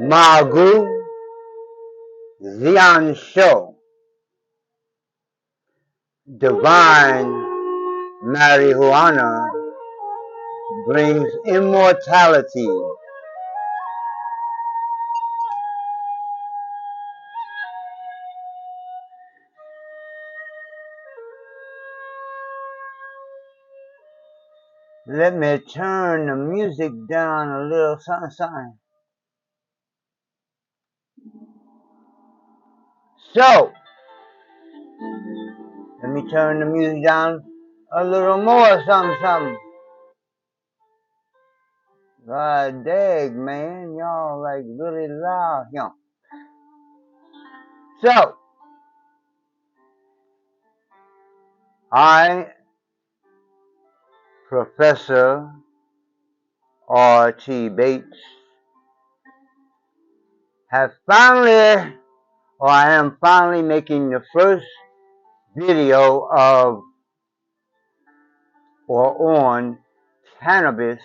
Magu Ziansho, divine marijuana brings immortality. Let me turn the music down a little, something. So, let me turn the music down a little more, something. God dang, man, y'all like really loud, So, I, Professor R.T. Bates, have finally, or I am finally making the first video of or on cannabis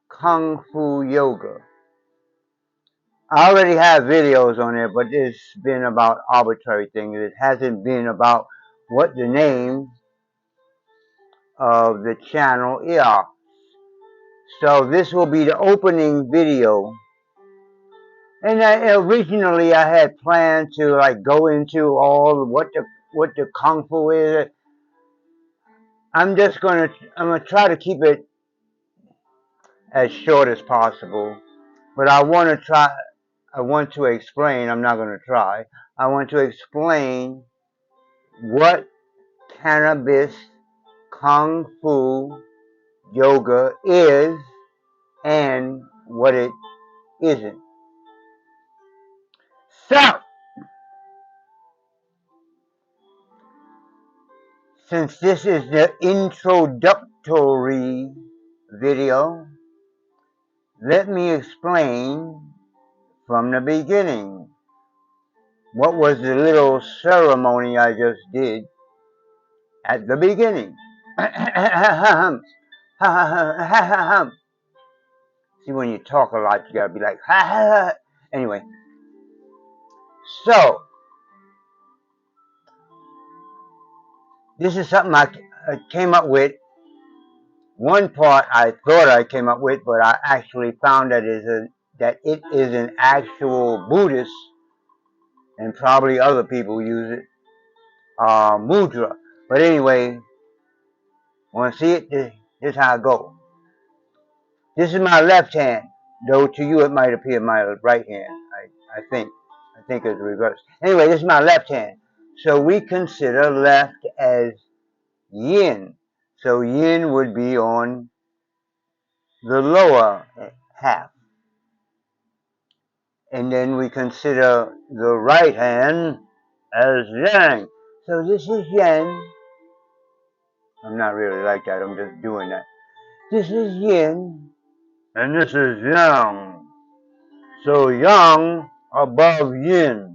kung fu yoga. I already have videos on there, but it's been about arbitrary things. It hasn't been about what the name of the channel is. So this will be the opening video. And originally I had planned to like go into all what the kung fu is. I'm gonna try to keep it as short as possible. But I want to explain, I'm not going to try, I want to explain what cannabis kung fu yoga is and what it isn't. So, since this is the introductory video, let me explain from the beginning. What was the little ceremony I just did at the beginning? See, when you talk a lot, you gotta be like, ha ha ha. Anyway, so this is something I came up with. One part I thought I came up with, but I actually found that it is an actual Buddhist, and probably other people use it, mudra. But anyway, want to see it? This is how it goes. This is my left hand, though to you it might appear my right hand. I think it's reversed. Anyway, this is my left hand. So we consider left as yin. So yin would be on the lower half. And then we consider the right hand as yang. So this is yang. I'm not really like that, I'm just doing that. This is yin, and this is yang. So yang above yin.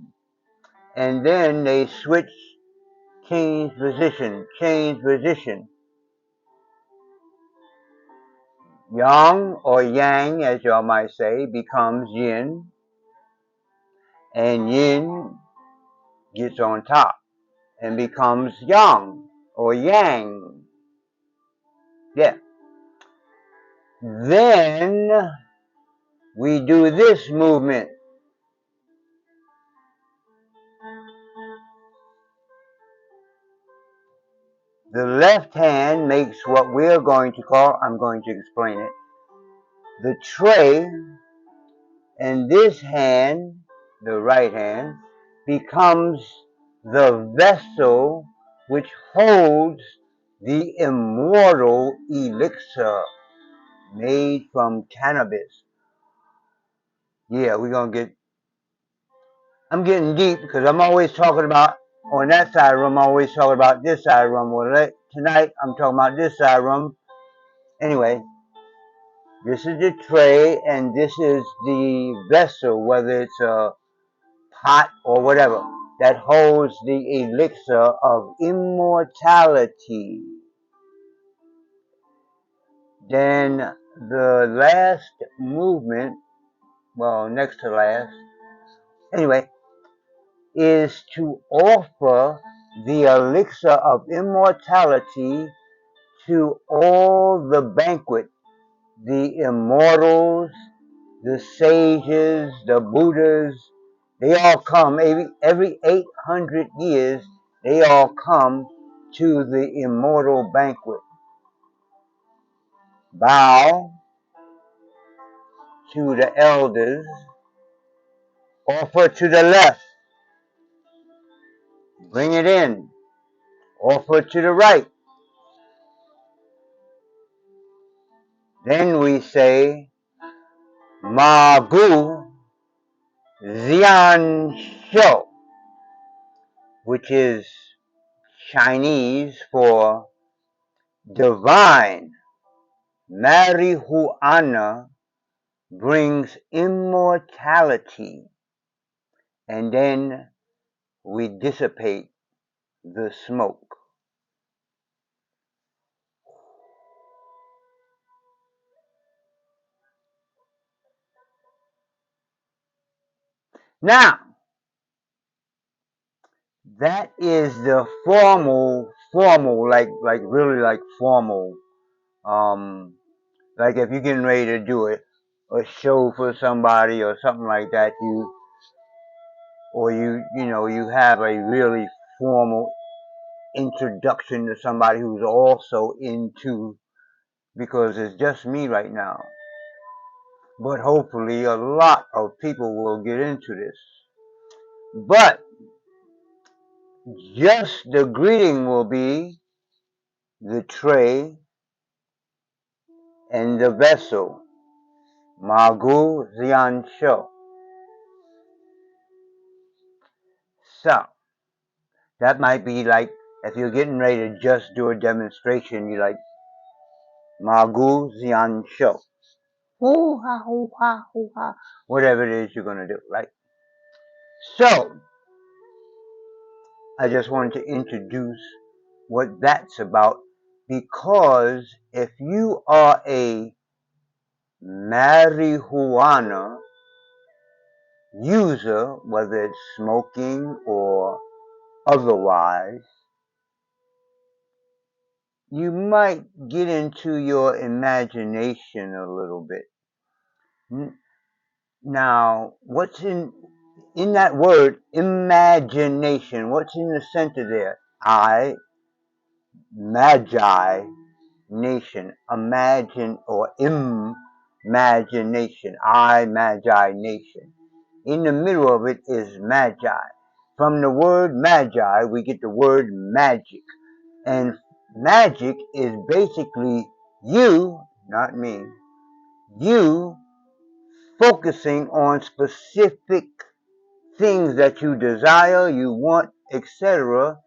And then they change position. Yang or yang, as y'all might say, becomes yin, and yin gets on top and becomes yang or yang. Yeah. Then we do this movement. The left hand makes what we're going to call, I'm going to explain it, the tray, and this hand, the right hand, becomes the vessel which holds the immortal elixir made from cannabis. Yeah, I'm getting deep because I'm always talking about, on that side of the room, I'm always talking about this side of the room. Well, tonight, I'm talking about this side of the room. Anyway, this is the tray, and this is the vessel, whether it's a pot or whatever, that holds the elixir of immortality. Then the last movement, well, next to last, anyway, is to offer the elixir of immortality to all the banquet, the immortals, the sages, the Buddhas. They all come every 800 years. They all come to the immortal banquet. Bow to the elders, offer to the left, bring it in, offer to the right. Then we say, Magu Zian Shou, which is Chinese for divine. Marijuana brings immortality, and then we dissipate the smoke. Now, that is the formal, like really like formal. Like if you're getting ready to do a show for somebody or something like that, you have a really formal introduction to somebody who's also into, because it's just me right now. But hopefully a lot of people will get into this. But just the greeting will be the tray and the vessel. Magu Zian Shou. So, that might be like, if you're getting ready to just do a demonstration, you like, Magu Zian Shou. Hoo-ha, hoo-ha, hoo-ha. Whatever it is you're going to do, right? So, I just wanted to introduce what that's about, because if you are a marijuana user, whether it's smoking or otherwise, you might get into your imagination a little bit. Now, what's in that word, imagination? What's in the center there? Magi, nation, imagine, or imagination. Magi, nation. In the middle of it is magi. From the word magi, we get the word magic. And magic is basically you, not me, you focusing on specific things that you desire, you want, etc.,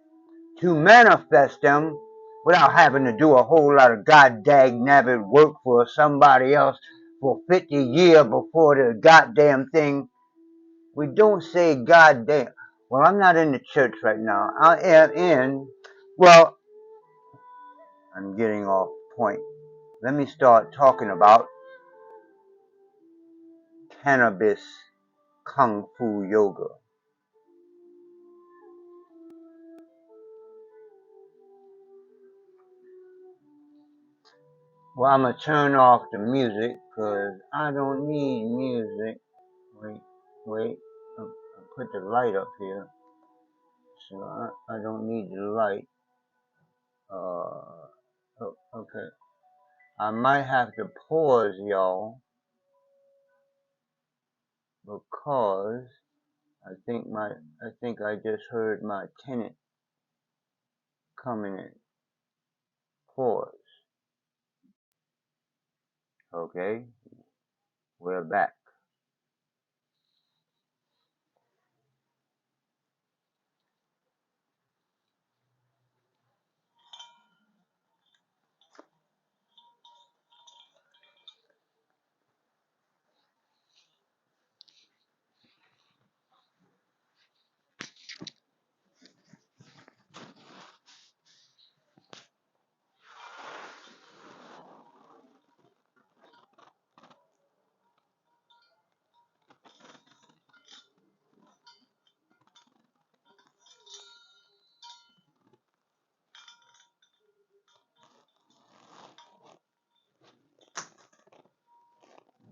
to manifest them without having to do a whole lot of goddamn nabbit work for somebody else for 50 years before the goddamn thing. We don't say goddamn. Well, I'm not in the church right now. I am in, well, I'm getting off point. Let me start talking about cannabis kung fu yoga. Well, I'm going to turn off the music because I don't need music. Wait. I'll put the light up here. So I don't need the light. Okay. I might have to pause, y'all, because I think I just heard my tenant coming in. Pause. Okay. We're back.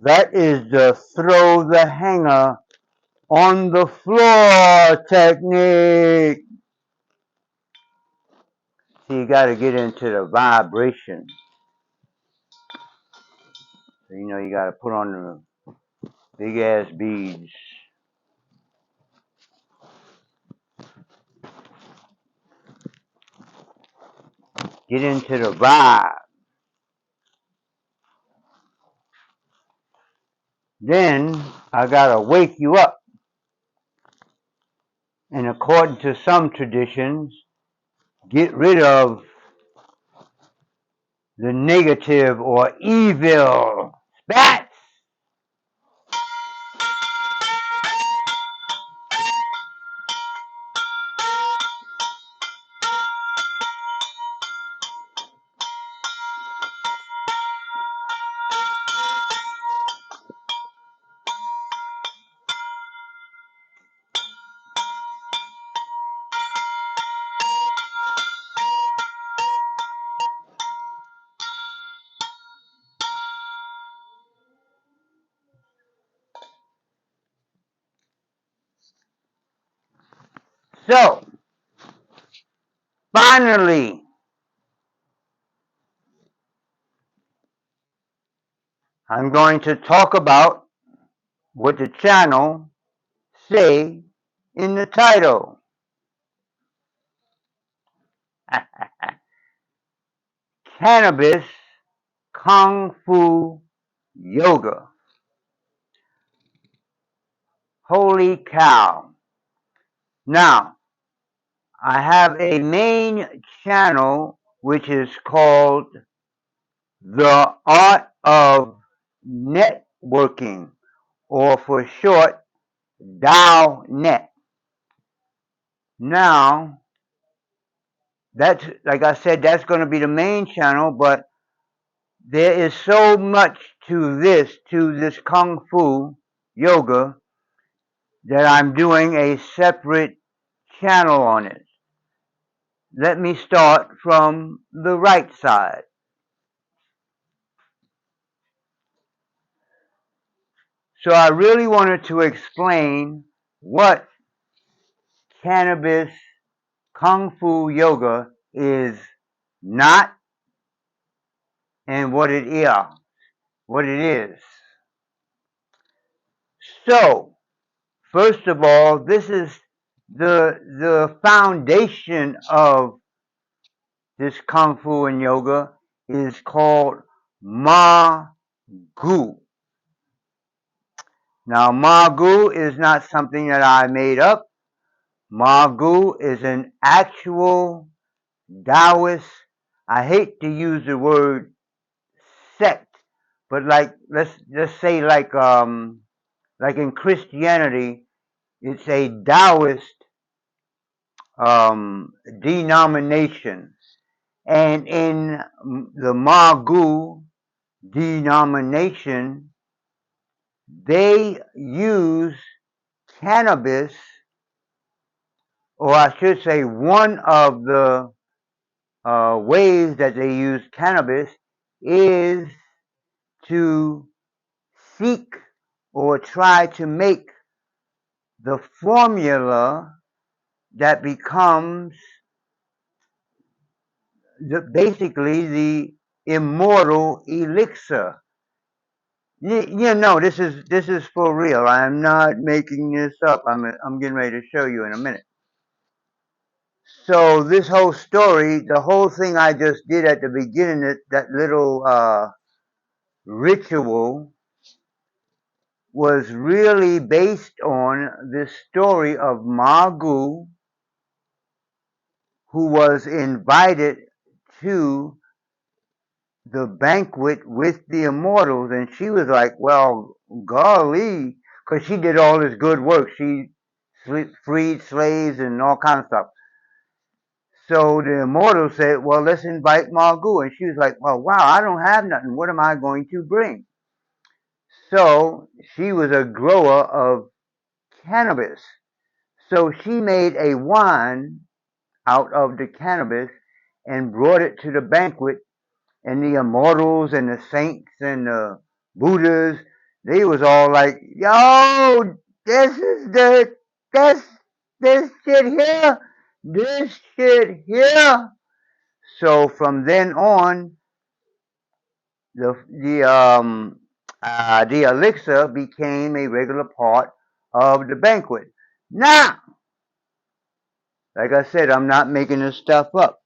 That is the throw the hanger on the floor technique. So you got to get into the vibration. So, you got to put on the big ass beads. Get into the vibe. Then I got to wake you up. And according to some traditions, get rid of the negative or evil spats. So, finally, I'm going to talk about what the channel say in the title. Cannabis Kung Fu Yoga. Holy cow. Now, I have a main channel which is called The Art of Networking, or for short, DAO-net. Now, that's, like I said, that's going to be the main channel, but there is so much to this Kung Fu Yoga, that I'm doing a separate channel on it. Let me start from the right side. So I really wanted to explain what Cannabis Kung Fu Yoga is not and what it is. So, first of all, this is the foundation of this Kung Fu and Yoga is called Ma Gu. Now, Ma Gu is not something that I made up. Ma Gu is an actual Taoist. I hate to use the word sect, but let's just say like in Christianity, it's a Taoist denomination, and in the Magu denomination, they use cannabis, or I should say, one of the ways that they use cannabis is to seek or try to make the formula that becomes basically the immortal elixir. This is for real. I'm not making this up. I'm getting ready to show you in a minute. So this whole story, the whole thing I just did at the beginning, that little ritual, was really based on this story of Magu, who was invited to the banquet with the immortals, and she was like, well, golly, because she did all this good work. She freed slaves and all kinds of stuff. So the immortal said, well, let's invite Margot. And she was like, well, wow, I don't have nothing. What am I going to bring? So she was a grower of cannabis. So she made a wine out of the cannabis and brought it to the banquet, and the immortals and the saints and the Buddhas, they was all like, yo, this is this shit here, this shit here. So from then on, the elixir became a regular part of the banquet. Now, like I said, I'm not making this stuff up.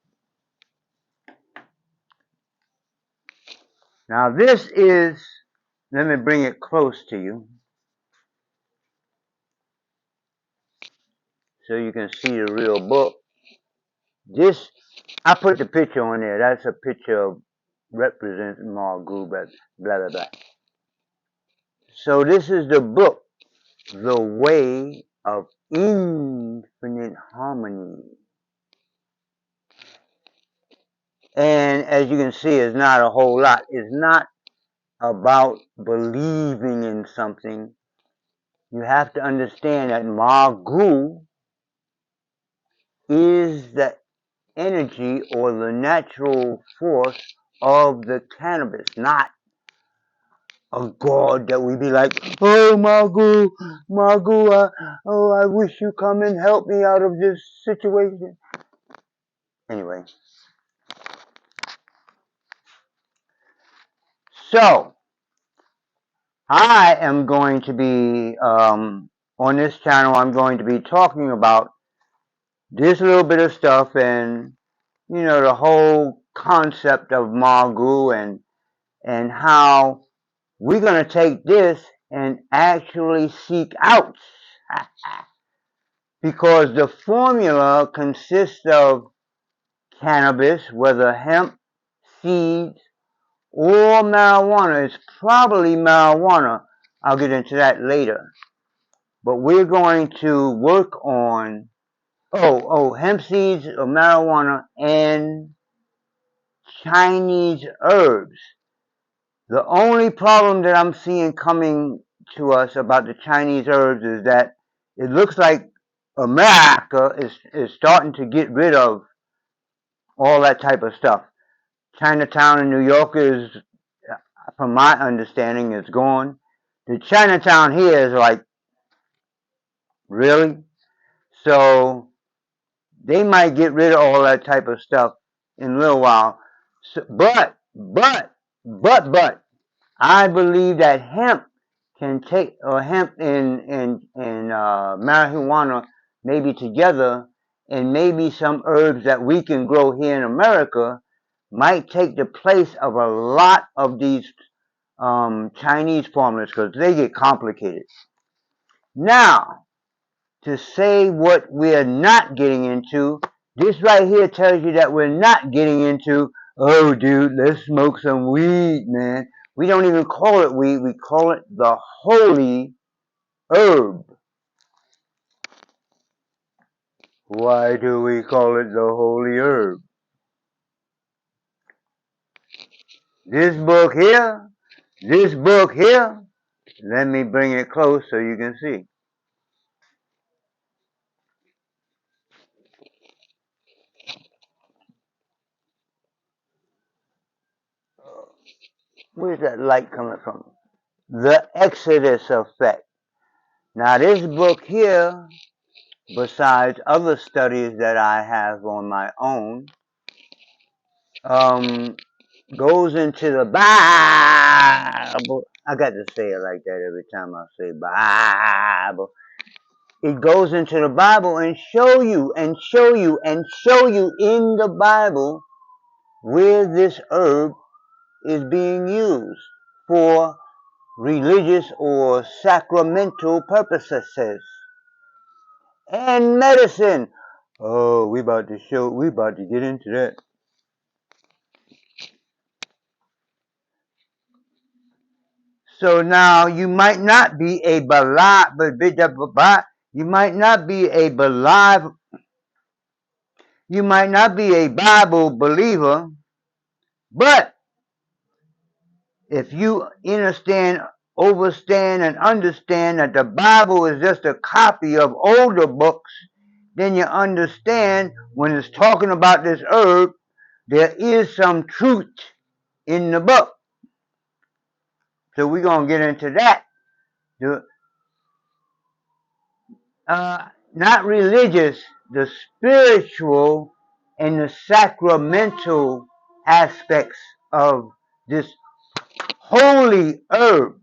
Now this is, let me bring it close to you so you can see the real book. This, I put the picture on there. That's a picture of representing Margu, but blah, blah, blah. So this is the book, The Way of Infinite Harmony. And as you can see, it's not a whole lot. It's not about believing in something. You have to understand that Margu is the energy or the natural force of the cannabis, not a god that we be like, oh Margu, Margu, I wish you come and help me out of this situation. Anyway, so I am going to be on this channel. I'm going to be talking about this little bit of stuff and the whole concept of Margu and how we're going to take this and actually seek out because the formula consists of cannabis, whether hemp, seeds, or marijuana. It's probably marijuana. I'll get into that later. But we're going to work on, hemp seeds or marijuana and Chinese herbs. The only problem that I'm seeing coming to us about the Chinese herbs is that it looks like America is starting to get rid of all that type of stuff. Chinatown in New York is, from my understanding, is gone. The Chinatown here is like, really? So they might get rid of all that type of stuff in a little while. So, but, I believe that hemp can take, or hemp and marijuana maybe together, and maybe some herbs that we can grow here in America might take the place of a lot of these Chinese formulas because they get complicated. Now, to say what we're not getting into, this right here tells you that we're not getting into, oh dude, let's smoke some weed, man. We don't even call it weed, we call it the holy herb. Why do we call it the holy herb? This book here, let me bring it close so you can see. Where's that light coming from? The Exodus Effect. Now this book here, besides other studies that I have on my own, goes into the Bible. I got to say it like that every time I say Bible. It goes into the Bible and show you in the Bible where this herb is being used for religious or sacramental purposes. And medicine. Oh, we about to get into that. So now you might not be a you might not be a Bible believer, but if you overstand and understand that the Bible is just a copy of older books, then you understand when it's talking about this herb, there is some truth in the book. So we're going to get into that The not religious, the spiritual and the sacramental aspects of this holy herb.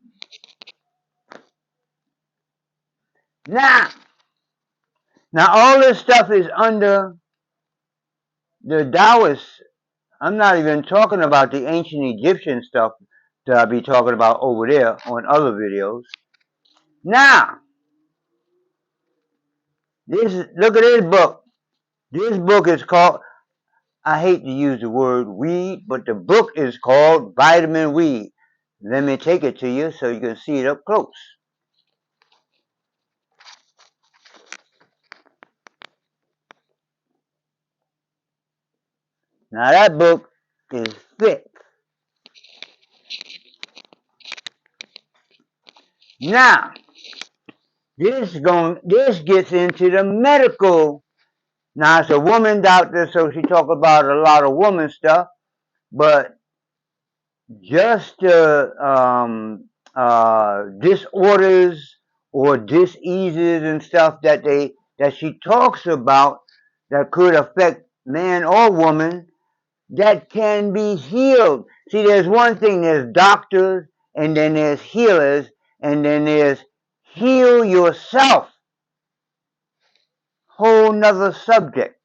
Now, now all this stuff is under the Taoist. I'm not even talking about the ancient Egyptian stuff that I'll be talking about over there on other videos. Now, look at this book. This book is called, I hate to use the word weed, but the book is called Vitamin Weed. Let me take it to you so you can see it up close. Now that book is thick. Now, this gets into the medical. Now it's a woman doctor, so she talk about a lot of woman stuff, but just disorders or diseases and stuff that she talks about that could affect man or woman that can be healed. See, there's one thing, there's doctors, and then there's healers, and then there's heal yourself. Whole nother subject.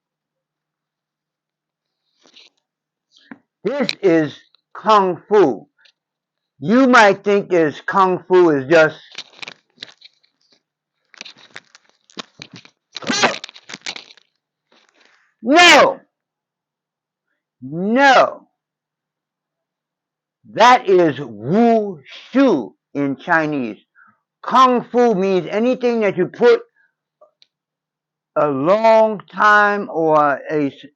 This is Kung Fu. You might think this Kung Fu is just, no, no. That is Wu Shu in Chinese. Kung Fu means anything that you put a long time or anything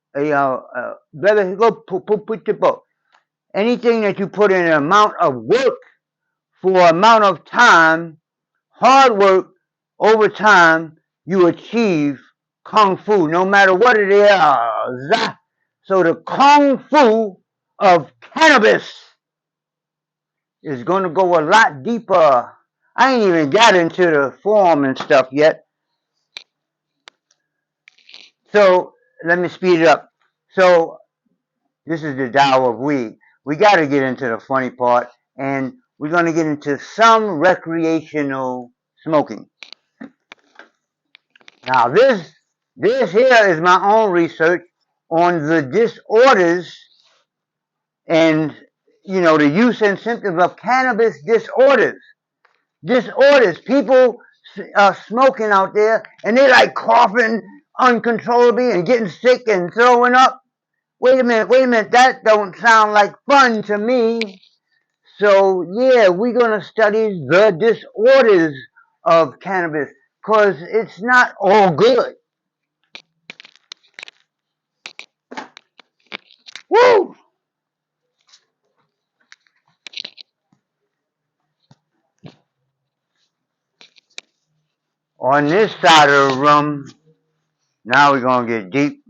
that you put in an amount of work for amount of time, hard work over time, you achieve Kung Fu, no matter what it is. So the Kung Fu of cannabis is going to go a lot deeper. I ain't even got into the form and stuff yet. So let me speed it up. So this is the Tao of weed. We got to get into the funny part, and we're going to get into some recreational smoking. Now this here is my own research on the disorders and the use and symptoms of cannabis disorders. Disorders. People are smoking out there and they like coughing uncontrollably and getting sick and throwing up. Wait a minute, that don't sound like fun to me. So yeah, we're gonna study the disorders of cannabis because it's not all good. Woo! On this side of the room, now we're gonna get deep.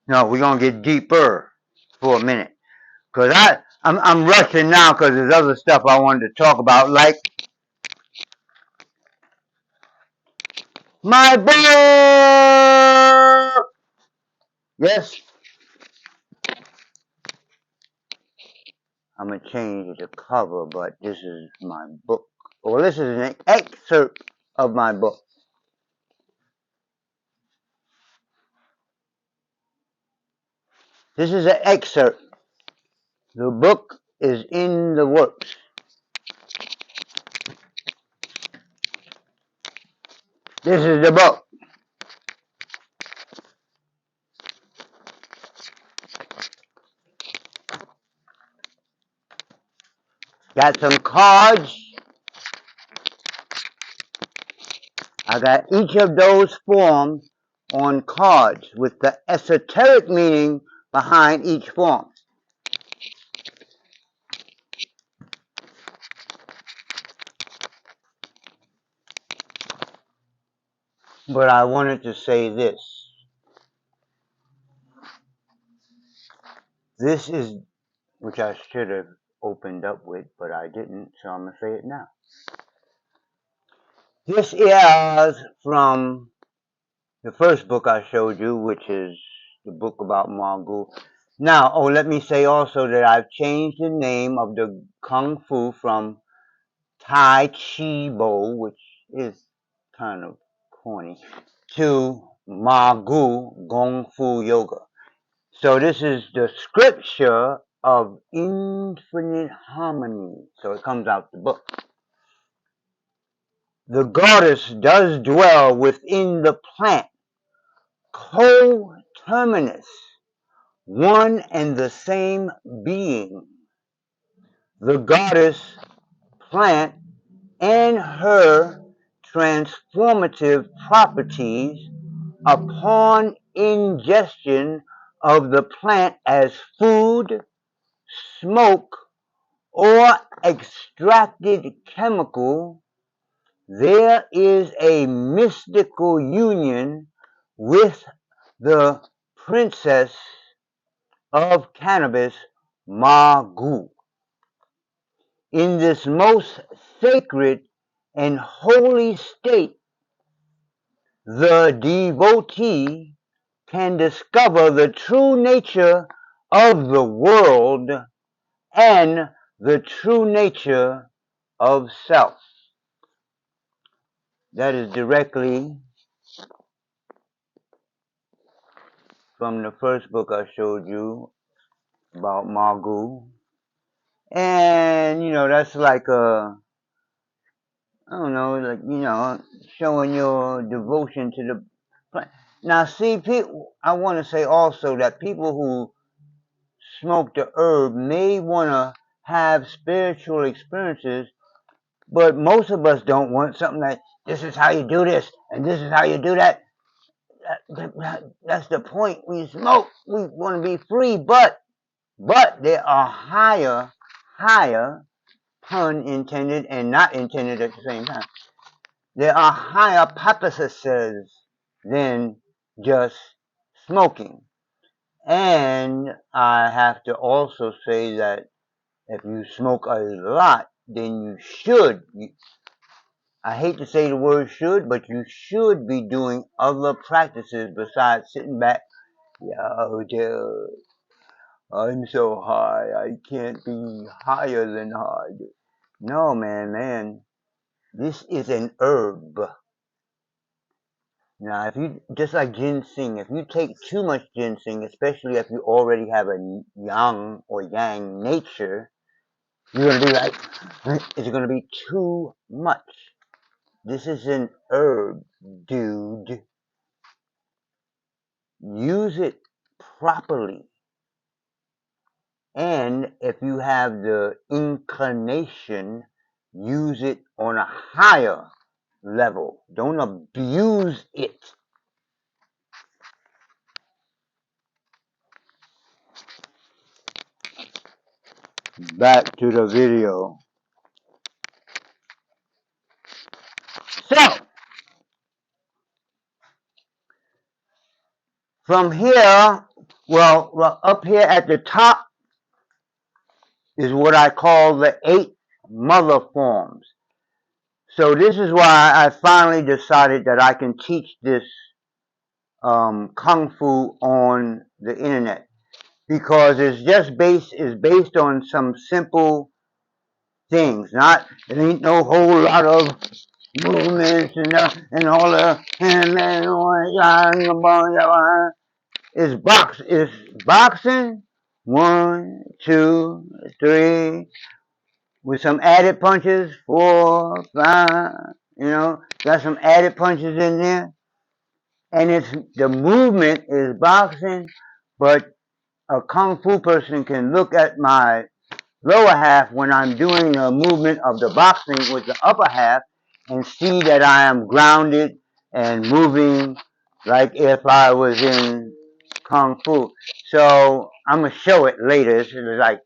No, we're gonna get deeper for a minute. Cause I'm rushing now because there's other stuff I wanted to talk about, like my book. Yes, I'm gonna change the cover, but this is my book. Well, this is an excerpt of my book. This is an excerpt. The book is in the works. This is the book. Got some cards. I got each of those forms on cards with the esoteric meaning behind each form. But I wanted to say this. This is, which I should have opened up with, but I didn't, so I'm going to say it now. This is from the first book I showed you, which is the book about Mongool. Now, let me say also that I've changed the name of the Kung Fu from Tai Chi Bo, which is kind of corny, to Magu Gong Fu Yoga. So this is the scripture of infinite harmony. So it comes out the book. The goddess does dwell within the plant, coterminous, one and the same being. The goddess plant and her transformative properties upon ingestion of the plant as food, smoke, or extracted chemical, there is a mystical union with the princess of cannabis, Magu. In this most sacred and holy state, the devotee can discover the true nature of the world and the true nature of self. That is directly from the first book I showed you about Magu. And, that's like I don't know, showing your devotion to the plant. Now, see, I want to say also that people who smoke the herb may want to have spiritual experiences, but most of us don't want something that this is how you do this and this is how you do that. That's the point. We smoke. We want to be free, but there are higher, pun intended and not intended at the same time. There are higher purposes than just smoking. And I have to also say that if you smoke a lot, then you should. I hate to say the word should, but you should be doing other practices besides sitting back. Yo, dude, I'm so high. I can't be higher than high. No, man. This is an herb. Now, if you, just like ginseng, if you take too much ginseng, especially if you already have a yang or yang nature, you're going to be like, it's going to be too much. This is an herb, dude. Use it properly. And if you have the inclination, use it on a higher level. Don't abuse it. Back to the video. So, from here, well, up here at the top is what I call the 8 mother forms. So this is why I finally decided that I can teach this Kung Fu on the internet. Because it's based on some simple things. It ain't no whole lot of movements and all the it's boxing. 1, 2, 3, with some added punches. 4, 5. Got some added punches in there, and the movement is boxing, but a kung fu person can look at my lower half when I'm doing the movement of the boxing with the upper half and see that I am grounded and moving like if I was in kung fu. So I'm going to show it later. This is like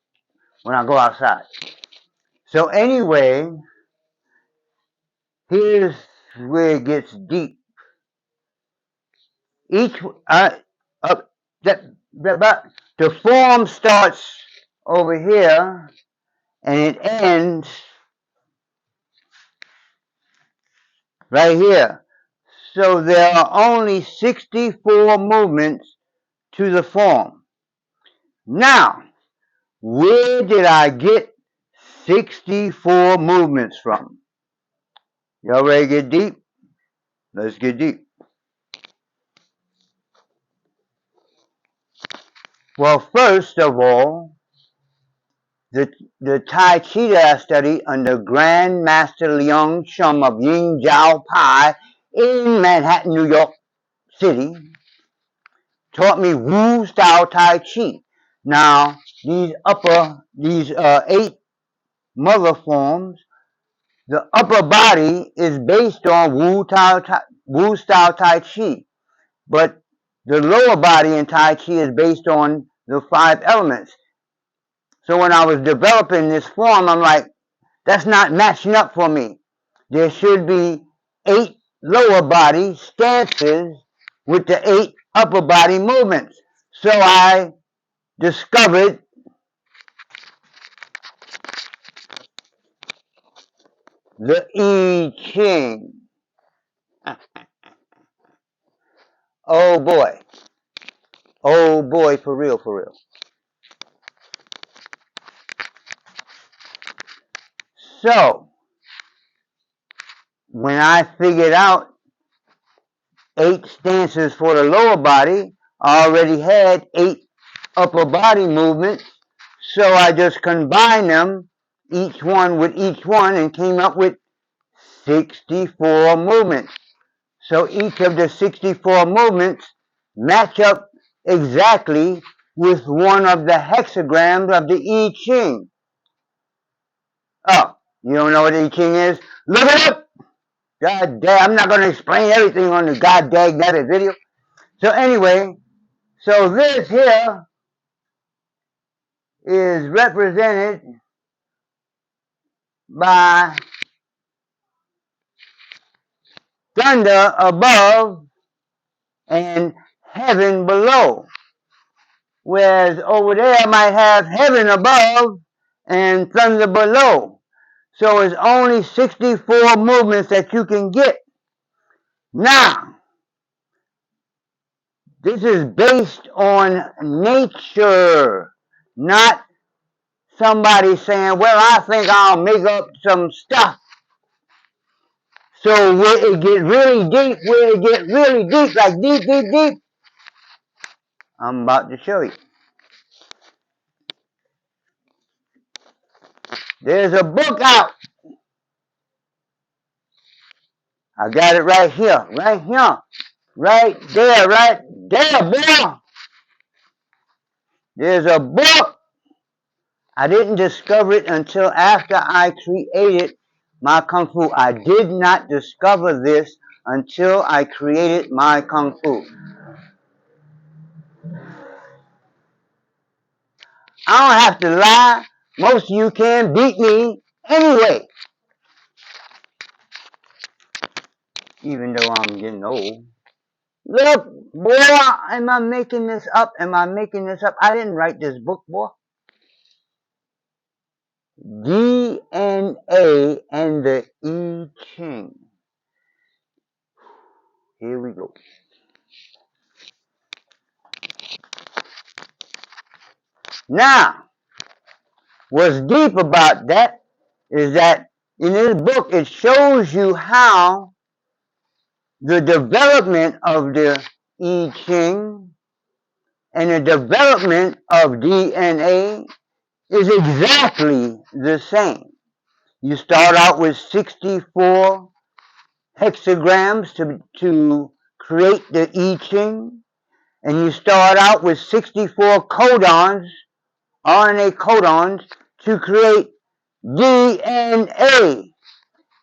when I go outside. So anyway, here's where it gets deep. Up the form starts over here and it ends right here. So there are only 64 movements to the form. Now, where did I get 64 movements from? Y'all ready to get deep? Let's get deep. Well, first of all, the Tai Chi that I studied under Grand Master Leung Shum of Ying Jiao Pai in Manhattan, New York City, taught me Wu style Tai Chi. Now, these 8 mother forms, the upper body is based on Wu style Tai Chi, but the lower body in Tai Chi is based on the 5 elements. So when I was developing this form, I'm like, that's not matching up for me. There should be 8 lower body stances with the 8 upper body movements. So I discovered the I Ching. Oh boy. Oh boy, for real, for real. So, when I figured out 8 stances for the lower body, I already had 8 upper body movements. So I just combined them, each one with each one, and came up with 64 movements. So each of the 64 movements match up exactly with one of the hexagrams of the I Ching. Oh, you don't know what I Ching is? Look it up! God damn, I'm not going to explain everything on the god dang that video. So anyway, so this here is represented by thunder above and heaven below. Whereas over there I might have heaven above and thunder below. So it's only 64 movements that you can get. Now, this is based on nature, not somebody saying, well, I think I'll make up some stuff. So where it gets really deep, like deep, I'm about to show you. There's a book out. I got it right here, right there, boy. There's a book. I didn't discover it until after I created my Kung Fu. I did not discover this until I created my Kung Fu. I don't have to lie. Most of you can't beat me anyway. Even though I'm getting old. Look, boy, am I making this up? I didn't write this book, boy. DNA and the I Ching. Here we go. Now, what's deep about that is that in this book it shows you how the development of the I Ching and the development of DNA is exactly the same. You start out with 64 hexagrams to create the I Ching, and you start out with 64 codons, RNA codons, to create DNA.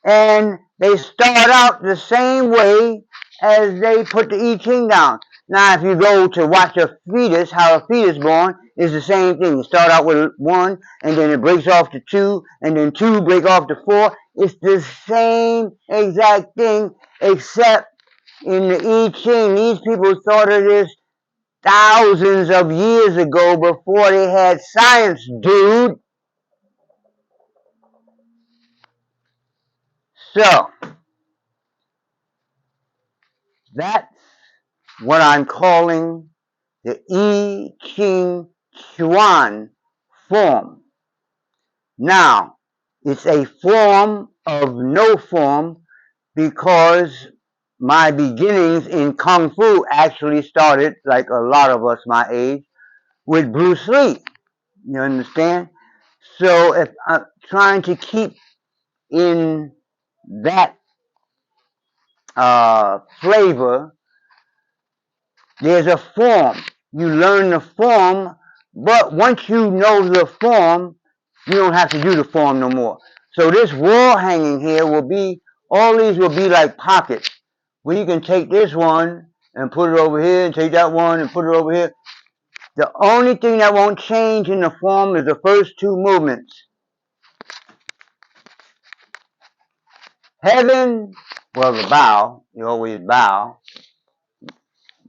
And they start out the same way as they put the I Ching down. Now, if you go to watch a fetus, how a fetus born, is the same thing. You start out with 1, and then it breaks off to 2, and then 2 break off to 4. It's the same exact thing, except in the I Ching, these people thought of this thousands of years ago before they had science, dude. So, That's what I'm calling the I Ching Chuan form. Now, it's a form of no form because my beginnings in Kung Fu actually started, like a lot of us my age, with Bruce Lee. You understand? So if I'm trying to keep in that flavor, there's a form. You learn the form, but once you know the form, you don't have to do the form no more. So this wall hanging here will be, all these will be like pockets, where you can take this one and put it over here, and take that one and put it over here. The only thing that won't change in the form is the first two movements. Heaven, well, the bow, you always bow.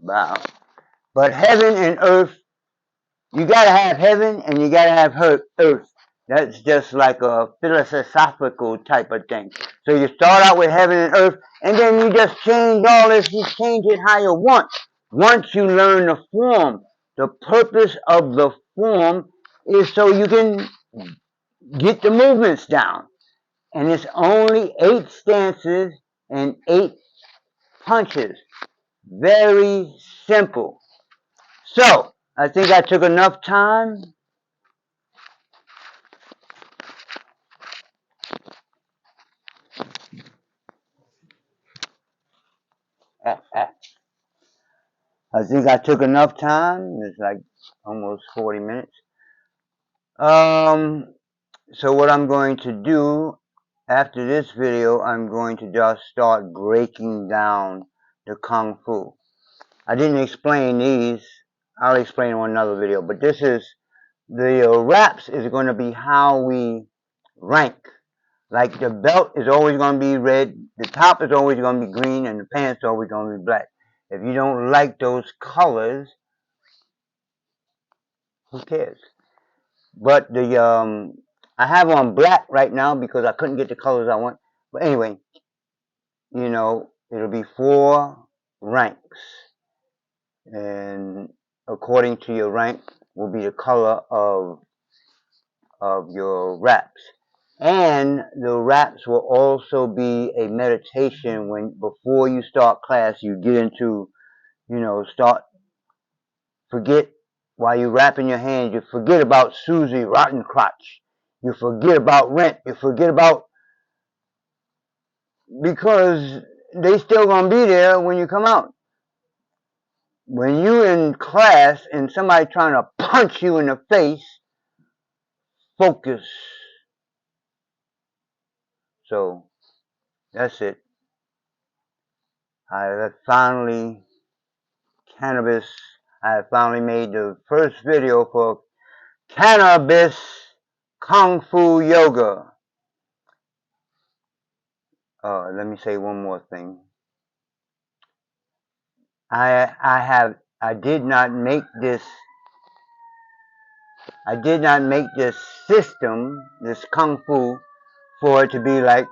But heaven and earth, you gotta have heaven and you gotta have earth. That's just like a philosophical type of thing. So you start out with heaven and earth, and then you just change all this, you change it how you want. Once you learn the form, the purpose of the form is so you can get the movements down. And it's only 8 stances and 8 punches. Very simple. So, I think I took enough time. I think I took enough time. It's like almost 40 minutes. So what I'm going to do after this video, I'm going to just start breaking down the Kung Fu. I didn't explain these. I'll explain on another video. But this is, the wraps is going to be how we rank. Like the belt is always going to be red, the top is always going to be green, and the pants are always going to be black. If you don't like those colors, who cares? But the I have on black right now because I couldn't get the colors I want. But anyway, you know, it'll be 4 ranks, and according to your rank will be the color of your wraps. And the wraps will also be a meditation when, before you start class, you get into, you know, forget, while you're wrapping your hands, you forget about Susie Rottencrotch. You forget about rent. You forget about, because they still gonna be there when you come out. When you in class and somebody trying to punch you in the face, focus. So that's it. I finally, Cannabis, I finally made the first video for Cannabis Kung Fu Yoga. Let me say one more thing. I did not make this system, this Kung Fu, for it to be like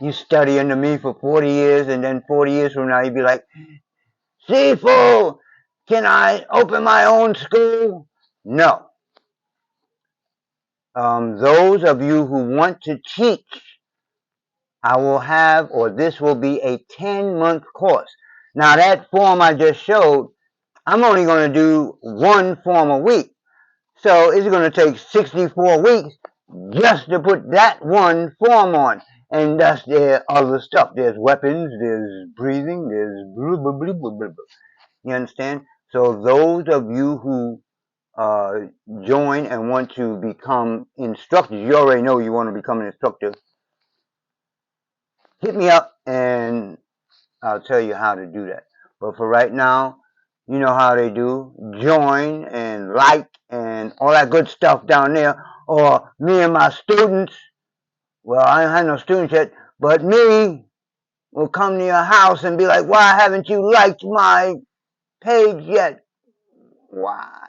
you study under me for 40 years and then 40 years from now you'd be like, Sifu, can I open my own school? No. Those of you who want to teach, I will have, or this will be a 10-month course. Now that form I just showed, I'm only going to do 1 form a week. So it's going to take 64 weeks just to put that 1 form on. And thus there other stuff. There's weapons, there's breathing, there's blah, blah, blah, blah, blah. You understand? So those of you who join and want to become instructors, you already know you want to become an instructor, hit me up and I'll tell you how to do that. But for right now, you know how they do. Join and like and all that good stuff down there. Or me and my students, well, I don't have no students yet, but me will come to your house and be like, why haven't you liked my page yet? Why?